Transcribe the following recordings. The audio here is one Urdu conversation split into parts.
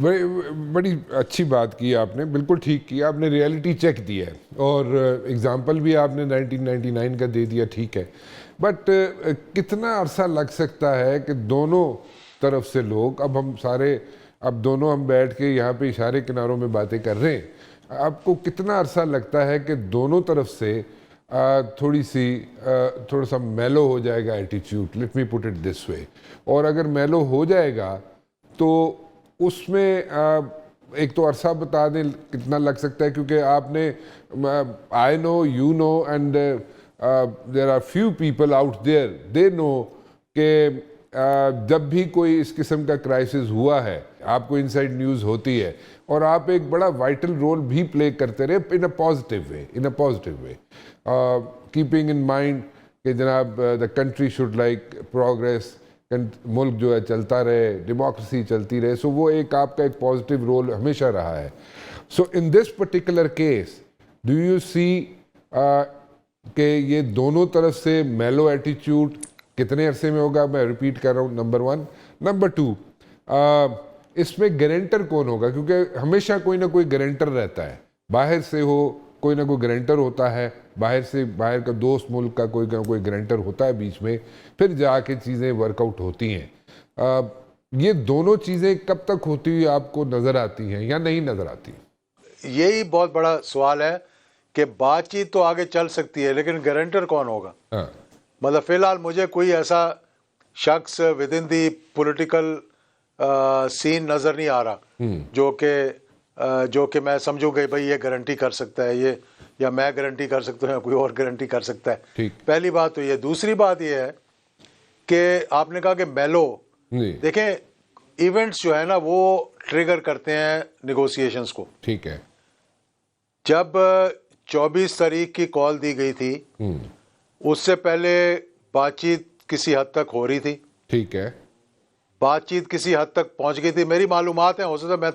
بڑی اچھی بات کی آپ نے، بالکل ٹھیک کیا آپ نے، ریئلٹی چیک دیا ہے اور اگزامپل بھی آپ نے 1999 کا دے دیا، ٹھیک ہے، بٹ کتنا عرصہ لگ سکتا ہے کہ دونوں طرف سے لوگ، اب دونوں ہم بیٹھ کے یہاں پہ اشارے کناروں میں باتیں کر رہے ہیں، آپ کو کتنا عرصہ لگتا ہے کہ دونوں طرف سے تھوڑا سا میلو ہو جائے گا ایٹیچیوڈ، let me put it this وے، اور اگر میلو ہو جائے گا تو اس میں ایک تو عرصہ بتا دیں کتنا لگ سکتا ہے، کیونکہ آپ نے I know you know and there are few people out there they know کہ جب بھی کوئی اس قسم کا کرائسس ہوا ہے آپ کو انسائیڈ نیوز ہوتی ہے، اور آپ ایک بڑا وائٹل رول بھی پلے کرتے رہے in a positive way keeping in mind کہ جناب the country should like progress, ملک جو ہے چلتا رہے، ڈیموکریسی چلتی رہے، سو وہ ایک آپ کا ایک پازیٹیو رول ہمیشہ رہا ہے. So in this particular case do you see کہ یہ دونوں طرف سے میلو ایٹیچیوڈ کتنے عرصے میں ہوگا؟ میں ریپیٹ کر رہا ہوں، نمبر 1. نمبر 2، اس میں گارنٹر کون ہوگا؟ کیونکہ ہمیشہ کوئی نہ کوئی گارنٹر رہتا ہے، باہر سے ہو کوئی نہ کوئی گارنٹر ہوتا ہے، باہر کا دوست ملک کا کوئی نہ کوئی گارنٹر ہوتا ہے بیچ میں، پھر جا کے چیزیں ورک آؤٹ ہوتی ہیں. یہ دونوں چیزیں کب تک ہوتی ہوئی آپ کو نظر آتی ہیں یا نہیں نظر آتی؟ یہی بہت بڑا سوال ہے کہ بات چیت تو آگے چل سکتی ہے لیکن گارنٹر کون ہوگا؟ مطلب فی الحال مجھے کوئی ایسا شخص ود ان دی پولیٹیکل سین نظر نہیں آ رہا جو کہ میں سمجھوں کہ بھائی یہ گارنٹی کر سکتا ہے، یہ یا میں گارنٹی کر سکتا ہوں یا کوئی اور گارنٹی کر سکتا ہے. پہلی بات تو یہ. دوسری بات یہ ہے کہ آپ نے کہا کہ میلو، دیکھیں ایونٹس جو ہے نا وہ ٹریگر کرتے ہیں نیگوسیشنز کو. ٹھیک ہے. جب 24 تاریخ کی کال دی گئی تھی اس سے پہلے بات چیت کسی حد تک ہو رہی تھی. ٹھیک ہے. بات چیت کسی حد تک پہنچ گئی تھی. میری معلومات ہیں، ہو سکتا ہے میں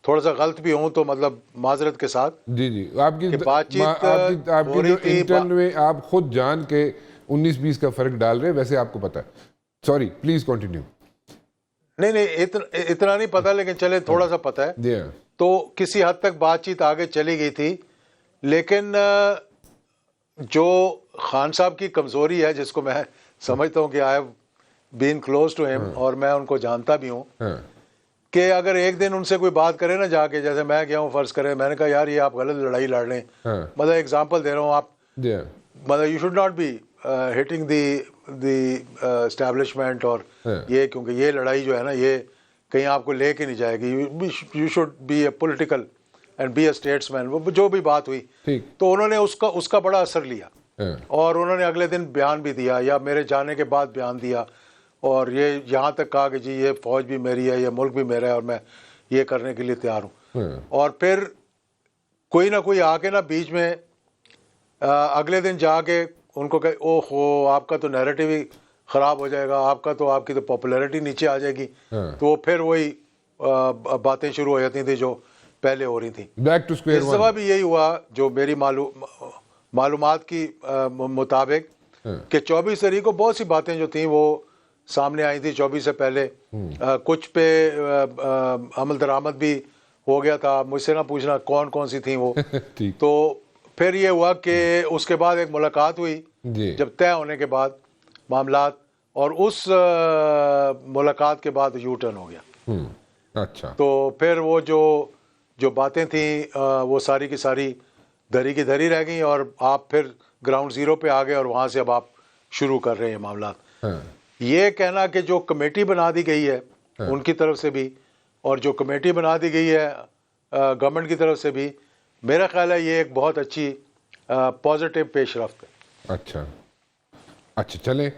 تھوڑا سا غلط بھی ہوں تو مطلب معذرت کے ساتھ. جی آپ کی بات چیت آپ کی جو انٹرن میں آپ خود جان کے 19-20 کا فرق ڈال رہے ہیں، ویسے آپ کو پتا ہے. Sorry please continue. نہیں اتنا نہیں پتا، لیکن چلے تھوڑا سا پتا ہے. تو کسی حد تک بات چیت آگے چلی گئی تھی، لیکن جو خان صاحب کی کمزوری ہے، جس کو میں سمجھتا ہوں کہ I have been close to ہم اور میں ان کو جانتا بھی ہوں، کہ اگر ایک دن ان سے کوئی بات کرے نا جا کے، جیسے میں گیا ہوں فرض کریں، میں نے کہا یار یہ آپ غلط لڑائی لڑ رہے ہیں، مطلب ایگزامپل دے رہا ہوں، آپ مطلب you should not be hitting the establishment اور یہ، کیونکہ یہ لڑائی جو ہے نا یہ کہیں آپ کو لے کے نہیں جائے گی. You should be a political and be a statesman مین. وہ جو بھی بات ہوئی تو انہوں نے اس کا بڑا اثر لیا، اور انہوں نے اگلے دن بیان بھی دیا یا میرے جانے کے بعد بیان دیا، اور یہ یہاں تک کہا کہ جی یہ فوج بھی میری ہے، یہ ملک بھی میرا ہے، اور میں یہ کرنے کے لیے تیار ہوں. اور پھر کوئی نہ کوئی آ کے نا بیچ میں اگلے دن جا کے ان کو کہ او ہو آپ کا تو نیریٹو ہی خراب ہو جائے گا، آپ کی تو پاپولیرٹی نیچے آ جائے گی. تو وہ پھر وہی باتیں شروع ہو جاتی تھیں جو پہلے ہو رہی تھیں. اس دفعہ بھی یہی ہوا جو میری معلومات کی مطابق، کہ 24 تاریخ کو بہت سی باتیں جو تھیں وہ سامنے آئی تھی 24 سے پہلے. کچھ پہ عمل درآمد بھی ہو گیا تھا. مجھ سے نہ پوچھنا کون کون سی تھیں وہ. تو پھر یہ ہوا کہ اس کے بعد ایک ملاقات ہوئی جب طے ہونے کے بعد معاملات، اور اس ملاقات کے بعد یو ٹرن ہو گیا. اچھا. تو پھر وہ جو باتیں تھیں وہ ساری کی ساری دھری کی دھری رہ گئیں، اور آپ پھر گراؤنڈ زیرو پہ آ گئے، اور وہاں سے اب آپ شروع کر رہے ہیں معاملات. یہ کہنا کہ جو کمیٹی بنا دی گئی ہے ان کی طرف سے بھی، اور جو کمیٹی بنا دی گئی ہے گورنمنٹ کی طرف سے بھی، میرا خیال ہے یہ ایک بہت اچھی پازیٹیو پیش رفت ہے. اچھا چلیں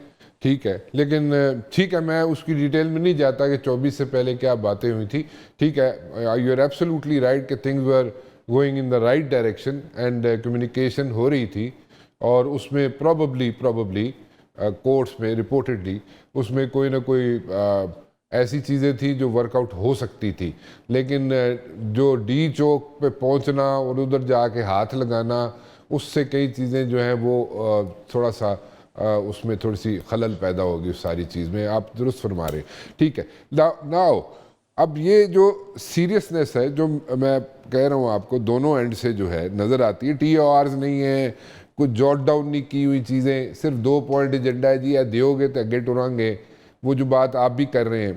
ٹھیک ہے، لیکن ٹھیک ہے میں اس کی ڈیٹیل میں نہیں جاتا کہ 24 سے پہلے کیا باتیں ہوئی تھی. ٹھیک ہے، یو آر ایبسولوٹلی رائٹ کہ things were going in the right direction and communication ہو رہی تھی، اور اس میں پروبیبلی کورٹس میں رپورٹڈلی اس میں کوئی نہ کوئی ایسی چیزیں تھیں جو ورک آؤٹ ہو سکتی تھی. لیکن جو ڈی چوک پہ پہنچنا اور ادھر جا کے ہاتھ لگانا، اس سے کئی چیزیں جو ہیں وہ تھوڑا سا اس میں تھوڑی سی خلل پیدا ہوگی اس ساری چیز میں. آپ درست فرما رہے ہیں. ٹھیک ہے. ناؤ اب یہ جو سیریسنس ہے جو میں کہہ رہا ہوں آپ کو دونوں اینڈ سے جو ہے نظر آتی ہے, ٹی او آرز نہیں ہے, کچھ جوٹ ڈاؤن نہیں کی ہوئی چیزیں, صرف 2 پوائنٹ ایجنڈا ہے جی, یا دیو گے تو اگے ٹریں گے, وہ جو بات آپ بھی کر رہے ہیں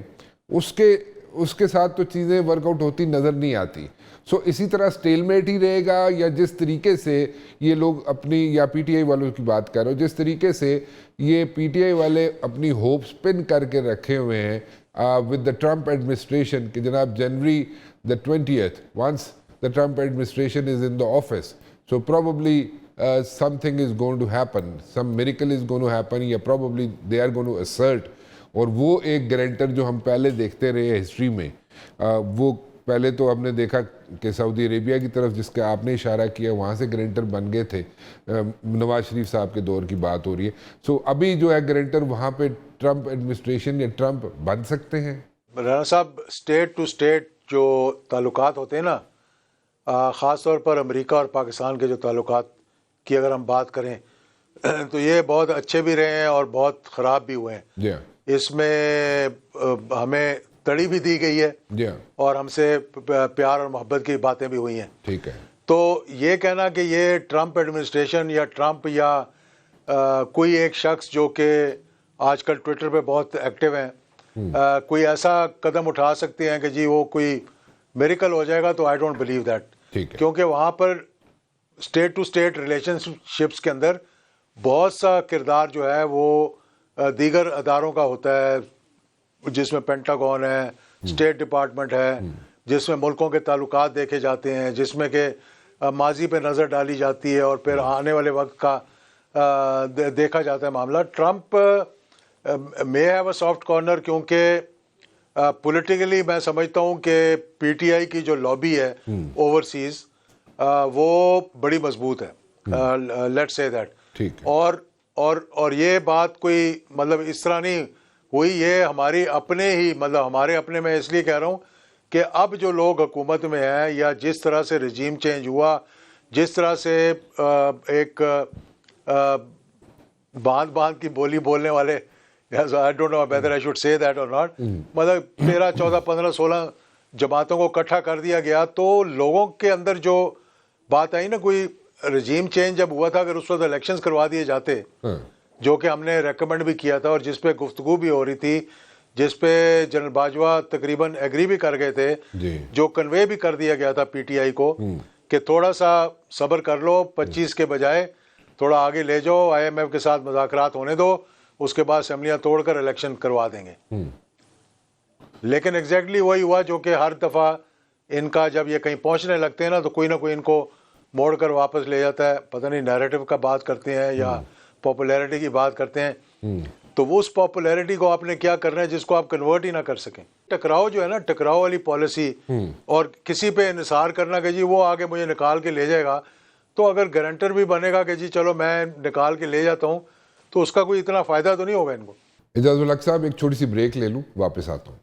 اس کے ساتھ تو چیزیں ورک آؤٹ ہوتی نظر نہیں آتی. سو اسی طرح سٹیل میٹ ہی رہے گا, یا جس طریقے سے یہ لوگ اپنی, یا پی ٹی آئی والوں کی بات کر رہا ہوں, جس طریقے سے یہ پی ٹی آئی والے اپنی ہوپس پن کر کے رکھے ہوئے ہیں with the Trump administration کہ جناب January the 20th, once the Trump administration is in the office, so probably something is going to happen, some miracle is going to happen, یا probably they are going to assert. اور وہ ایک گارنٹر جو ہم پہلے دیکھتے رہے ہسٹری میں, وہ پہلے تو ہم نے دیکھا کہ سعودی عربیہ کی طرف جس کا آپ نے اشارہ کیا وہاں سے گارنٹر بن گئے تھے, نواز شریف صاحب کے دور کی بات ہو رہی ہے. سو ابھی جو ہے گارنٹر وہاں پہ ٹرمپ ایڈمنسٹریشن یا ٹرمپ بن سکتے ہیں. رانا صاحب, اسٹیٹ ٹو اسٹیٹ جو تعلقات ہوتے ہیں نا, خاص طور پر امریکہ اور پاکستان کے جو تعلقات کی اگر ہم بات کریں تو یہ بہت اچھے بھی رہے ہیں اور بہت خراب بھی ہوئے ہیں. اس میں ہمیں تڑی بھی دی گئی ہے اور ہم سے پیار اور محبت کی باتیں بھی ہوئی ہیں. ٹھیک ہے. تو یہ کہنا کہ یہ ٹرمپ ایڈمنسٹریشن یا ٹرمپ یا کوئی ایک شخص جو کہ آج کل ٹویٹر پہ بہت ایکٹیو ہیں, کوئی ایسا قدم اٹھا سکتے ہیں کہ جی وہ کوئی میریکل ہو جائے گا, تو آئی ڈونٹ بلیو دیٹ. کیونکہ وہاں پر state to state relationships کے اندر بہت سا کردار جو ہے وہ دیگر اداروں کا ہوتا ہے, جس میں پینٹاگون ہے, اسٹیٹ ڈپارٹمنٹ ہے, جس میں ملکوں کے تعلقات دیکھے جاتے ہیں, جس میں کہ ماضی پہ نظر ڈالی جاتی ہے اور پھر آنے والے وقت کا دیکھا جاتا ہے معاملہ. Trump may have a soft corner کیونکہ پولیٹیکلی میں سمجھتا ہوں کہ پی ٹی آئی کی جو لابی ہے اوورسیز وہ بڑی مضبوط ہے, لیٹس سے دیٹ. اور یہ بات کوئی مطلب اس طرح نہیں ہوئی, یہ ہماری اپنے ہی مطلب ہمارے اپنے میں اس لیے کہہ رہا ہوں کہ اب جو لوگ حکومت میں ہیں یا جس طرح سے رجیم چینج ہوا, جس طرح سے ایک باندھ کی بولی بولنے والے, I don't know whether I should say that or not, مطلب 13, 14, 15, 16 جماعتوں کو اکٹھا کر دیا گیا, تو لوگوں کے اندر جو بات آئی نا, کوئی رجیم چینج جب ہوا تھا, اگر اس وقت الیکشنز کروا دیے جاتے جو کہ ہم نے ریکمنڈ بھی کیا تھا اور جس پہ گفتگو بھی ہو رہی تھی, جس پہ جنرل باجوہ تقریباً ایگری بھی کر گئے تھے, جو کنوے بھی کر دیا گیا تھا پی ٹی آئی کو کہ تھوڑا سا صبر کر لو, 25 کے بجائے تھوڑا آگے لے جاؤ, آئی ایم ایف کے ساتھ مذاکرات ہونے دو, اس کے بعد اسمبلیاں توڑ کر الیکشن کروا دیں گے. لیکن ایگزیکٹلی وہی ہوا جو کہ ہر دفعہ ان کا جب یہ کہیں پہنچنے لگتے ہیں نا تو کوئی نہ کوئی ان کو موڑ کر واپس لے جاتا ہے. پتہ نہیں نیریٹو کا بات کرتے ہیں یا پاپولیرٹی کی بات کرتے ہیں, تو وہ اس پاپولیرٹی کو آپ نے کیا کرنا ہے جس کو آپ کنورٹ ہی نہ کر سکیں. ٹکراؤ جو ہے نا, ٹکراؤ والی پالیسی اور کسی پہ انحصار کرنا کہ جی وہ آگے مجھے نکال کے لے جائے گا, تو اگر گارنٹر بھی بنے گا کہ جی چلو میں نکال کے لے جاتا ہوں, تو اس کا کوئی اتنا فائدہ تو نہیں ہوگا ان کو. اجاز الحق صاحب ایک چھوٹی سی بریک لے لوں, واپس آتا ہوں.